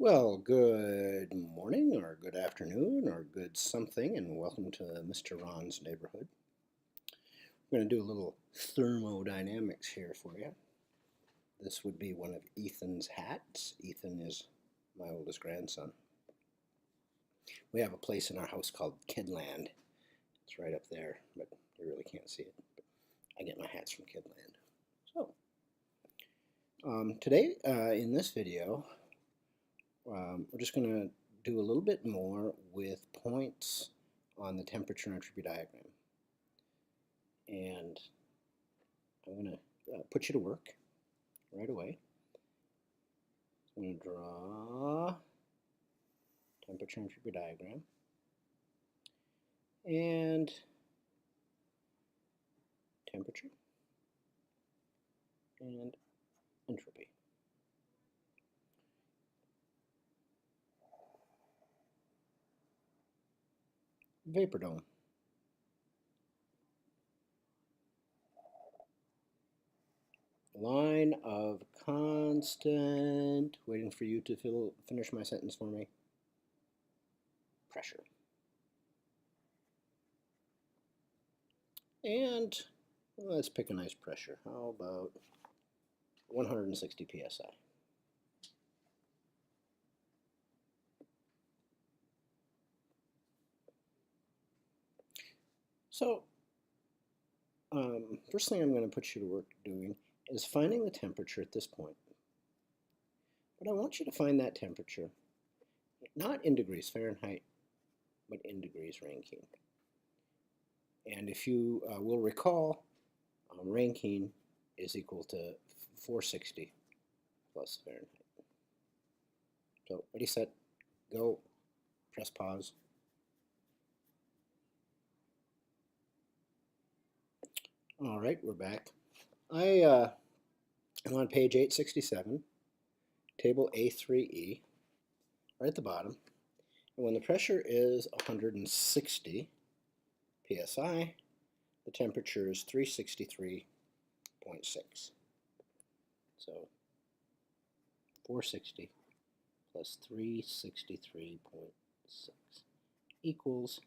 Well, good morning or good afternoon or good something, and welcome to Mr. Ron's neighborhood. We're going to do a little thermodynamics here for you. This would be one of Ethan's hats. Ethan is my oldest grandson. We have a place in our house called Kidland. It's right up there, but you really can't see it. But I get my hats from Kidland. So, today in this video, we're just going to do a little bit more with points on the temperature entropy diagram. And I'm going to put you to work right away. I'm going to draw temperature entropy diagram and temperature and entropy. Vapor dome. Line of constant, waiting for you to finish my sentence for me. Pressure. And let's pick a nice pressure. How about 160 psi? So, first thing I'm going to put you to work doing is finding the temperature at this point. But I want you to find that temperature, not in degrees Fahrenheit, but in degrees Rankine. And if you will recall, Rankine is equal to 460 plus Fahrenheit. So ready, set, go, press pause. All right, we're back. I'm on page 867, table A3E, right at the bottom. And when the pressure is 160 psi, the temperature is 363.6. So 460 plus 363.6 equals,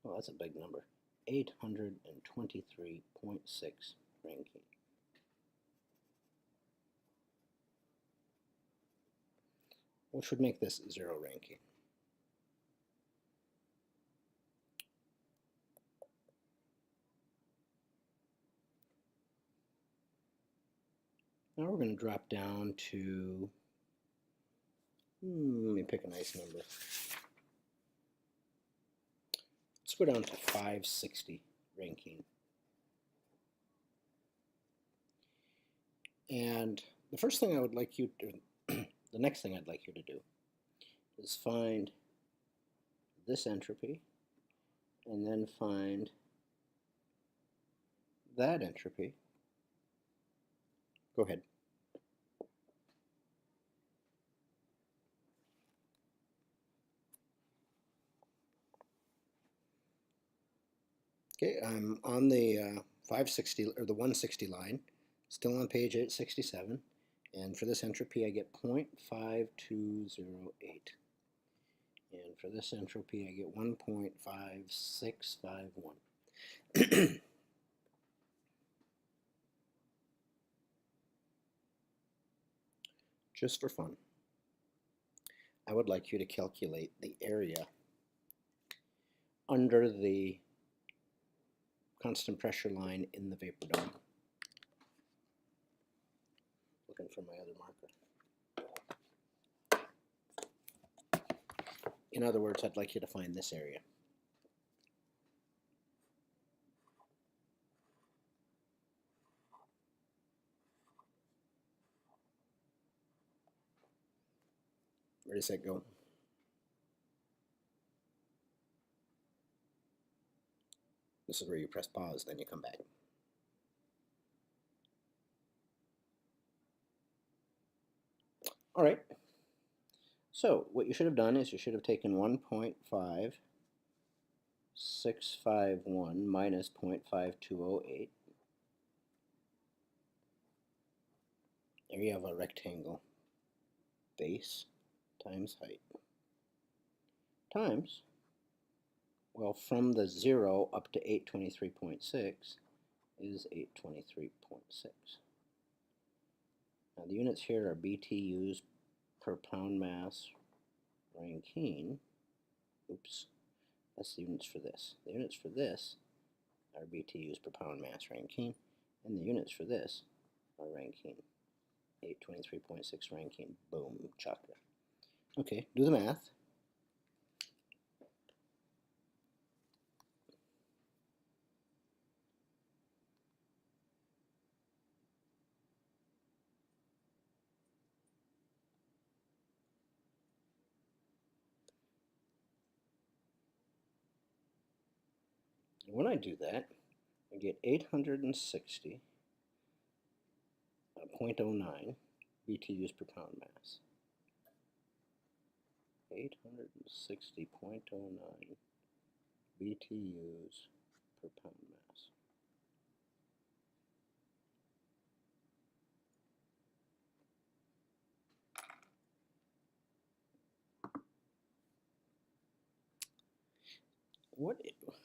well, that's a big number, 823.6 Rankine. Which would make this 0 Rankine. Now we're going to drop down to, let me pick a nice number. Let's go down to 560 Rankine. And the first thing I would like you to, the next thing I'd like you to do is find this entropy and then find that entropy. Go ahead. Okay, I'm on the 560 or the 160 line, still on page 867, and for this entropy I get 0.5208. And for this entropy I get 1.5651. Just for fun, I would like you to calculate the area under the constant pressure line in the vapor dome. Looking for my other marker. In other words, I'd like you to find this area. Ready, set, go. This is where you press pause, then you come back. All right. So what you should have done is you should have taken 1.5651 minus 0.5208. There you have a rectangle base. times height times, well, from the 0 up to 823.6 is 823.6. Now the units here are BTUs per pound mass Rankine. Oops, that's the units for this. The units for this are BTUs per pound mass Rankine, and the units for this are Rankine. 823.6 Rankine. Boom, chocolate. Okay, do the math. When I do that, I get 860.09 BTUs per pound mass. 860.09 BTUs per pound mass.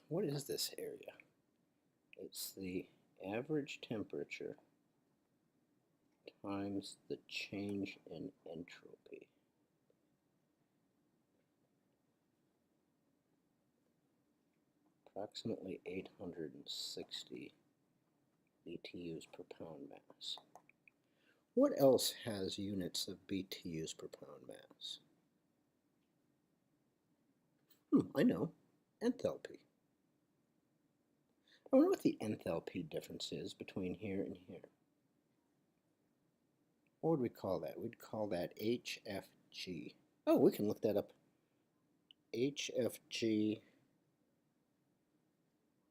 What is this area? It's the average temperature times the change in entropy. Approximately 860 BTUs per pound mass. What else has units of BTUs per pound mass? I know, enthalpy. I wonder what the enthalpy difference is between here and here. What would we call that? We'd call that HFG. Oh, we can look that up. HFG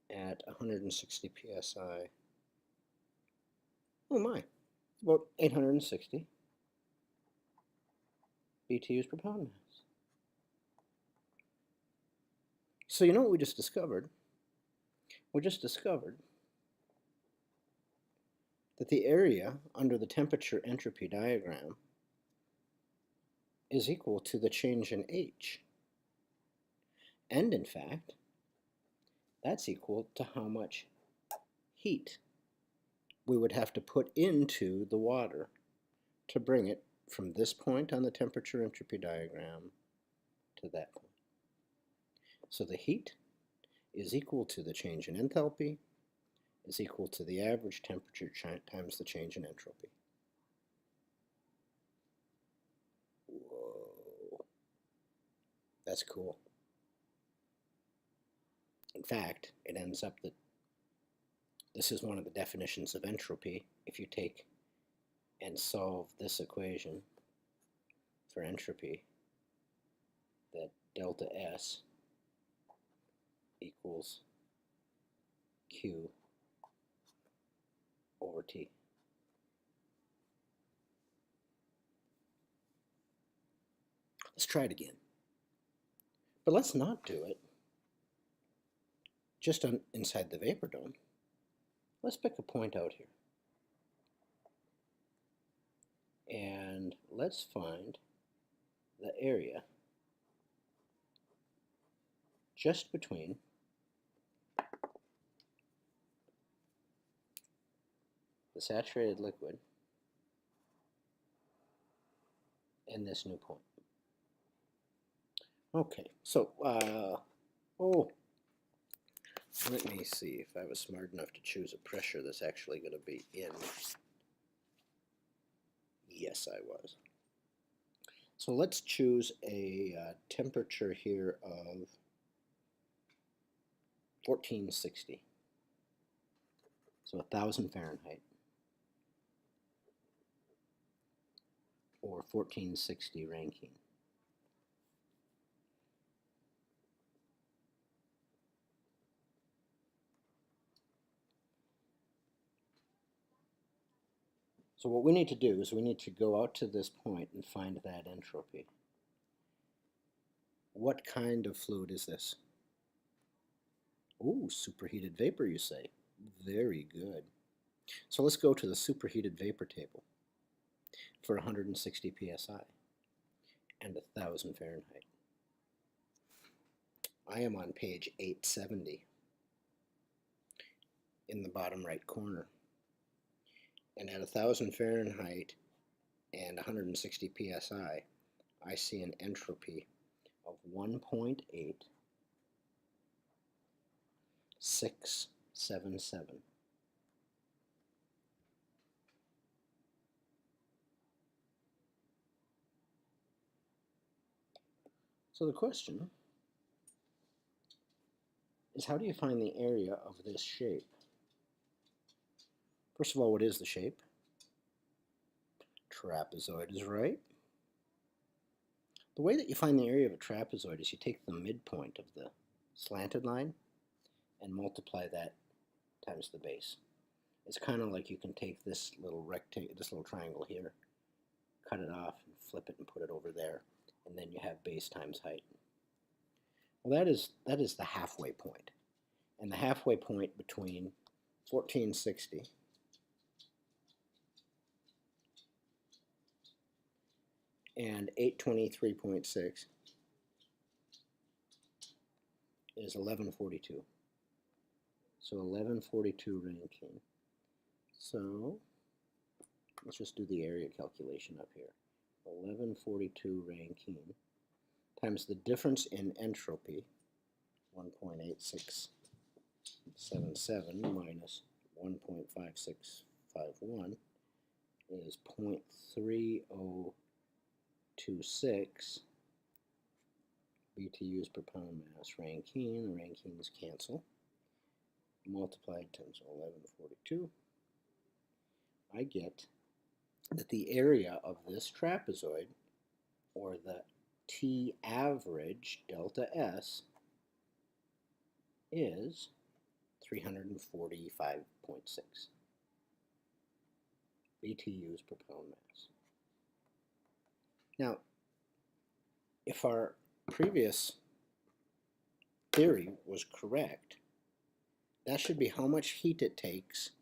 at 160 psi. Oh my, about 860 BTUs per pound mass. So you know what we just discovered? We just discovered that the area under the temperature entropy diagram is equal to the change in H. And in fact, that's equal to how much heat we would have to put into the water to bring it from this point on the temperature entropy diagram to that point. So the heat is equal to the change in enthalpy is equal to the average temperature times the change in entropy. Whoa, that's cool. In fact, it ends up that this is one of the definitions of entropy. If you take and solve this equation for entropy, that delta S equals Q over T. Let's try it again. But let's not do it just inside the vapor dome. Let's pick a point out here. And let's find the area just between the saturated liquid and this new point. Okay, so, let me see if I was smart enough to choose a pressure that's actually going to be in. Yes, I was. So let's choose a temperature here of 1460. So 1000 Fahrenheit. Or 1460 Rankine. So what we need to do is we need to go out to this point and find that entropy. What kind of fluid is this? Oh, superheated vapor, you say. Very good. So let's go to the superheated vapor table for 160 psi. and 1,000 Fahrenheit. I am on page 870 in the bottom right corner. And at 1,000 Fahrenheit and 160 psi, I see an entropy of 1.8677. So the question is, how do you find the area of this shape? First of all, what is the shape? Trapezoid is right. The way that you find the area of a trapezoid is you take the midpoint of the slanted line and multiply that times the base. It's kind of like you can take this little rectangle, this little triangle here, cut it off and flip it and put it over there, and then you have base times height. Well, that is the halfway point. And the halfway point between 1460 and 823.6 is 1142. So 1142 Rankine. So let's just do the area calculation up here. 1142 Rankine times the difference in entropy, 1.8677 minus 1.5651 is 0.3026 BTUs per pound mass Rankine. The Rankines cancel. Multiplied times 1142. I get that the area of this trapezoid, or the T average delta S, is 345.6 BTUs per pound mass. Now, if our previous theory was correct, that should be how much heat it takes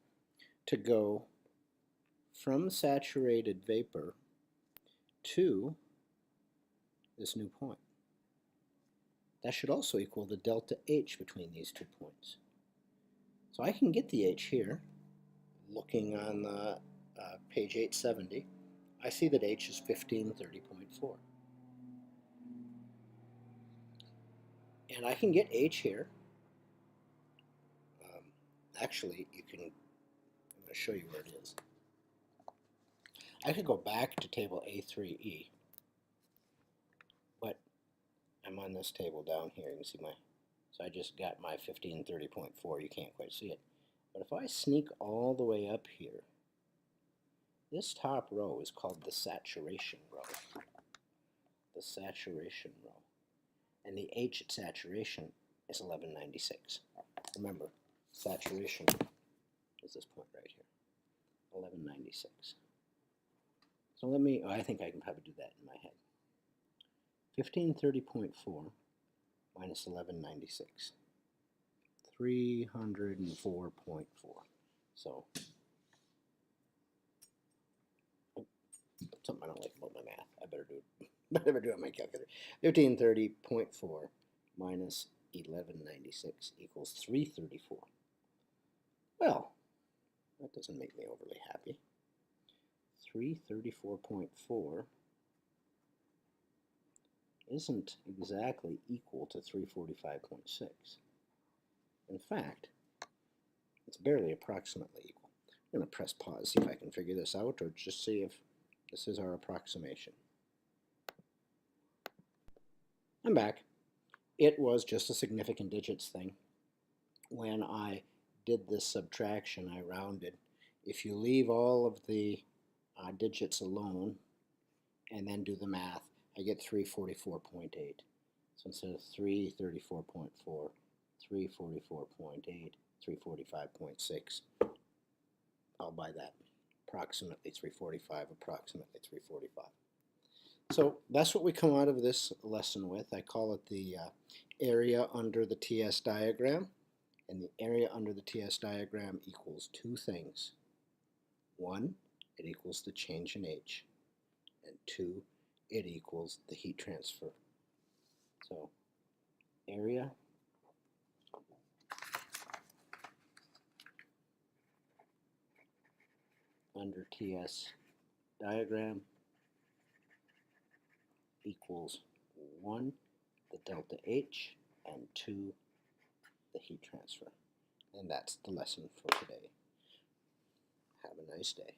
to go from saturated vapor to this new point. That should also equal the delta H between these 2 points. So I can get the H here, looking on page 870. I see that H is 1530.4. And I can get H here. Actually, I'm going to show you where it is. I could go back to table A3E, but I'm on this table down here. You can see so I just got my 1530.4. You can't quite see it. But if I sneak all the way up here, this top row is called the saturation row. The saturation row. And the H at saturation is 1196. Remember, saturation is this point right here, 1196. So I think I can probably do that in my head. 1530.4 minus 1196. 304.4. So, something I don't like about my math. I better do it on my calculator. 1530.4 minus 1196 equals 334. Well, that doesn't make me overly happy. 334.4 isn't exactly equal to 345.6. In fact, it's barely approximately equal. I'm going to press pause, see if I can figure this out, or just see if this is our approximation. I'm back. It was just a significant digits thing. When I did this subtraction, I rounded. If you leave all of the digits alone and then do the math, I get 344.8. So instead of 334.4, 344.8, 345.6, I'll buy that. Approximately 345, approximately 345. So that's what we come out of this lesson with. I call it the area under the TS diagram. And the area under the TS diagram equals two things. One, it equals the change in H. And two, it equals the heat transfer. So area under TS diagram equals 1, the delta H, and 2, the heat transfer. And that's the lesson for today. Have a nice day.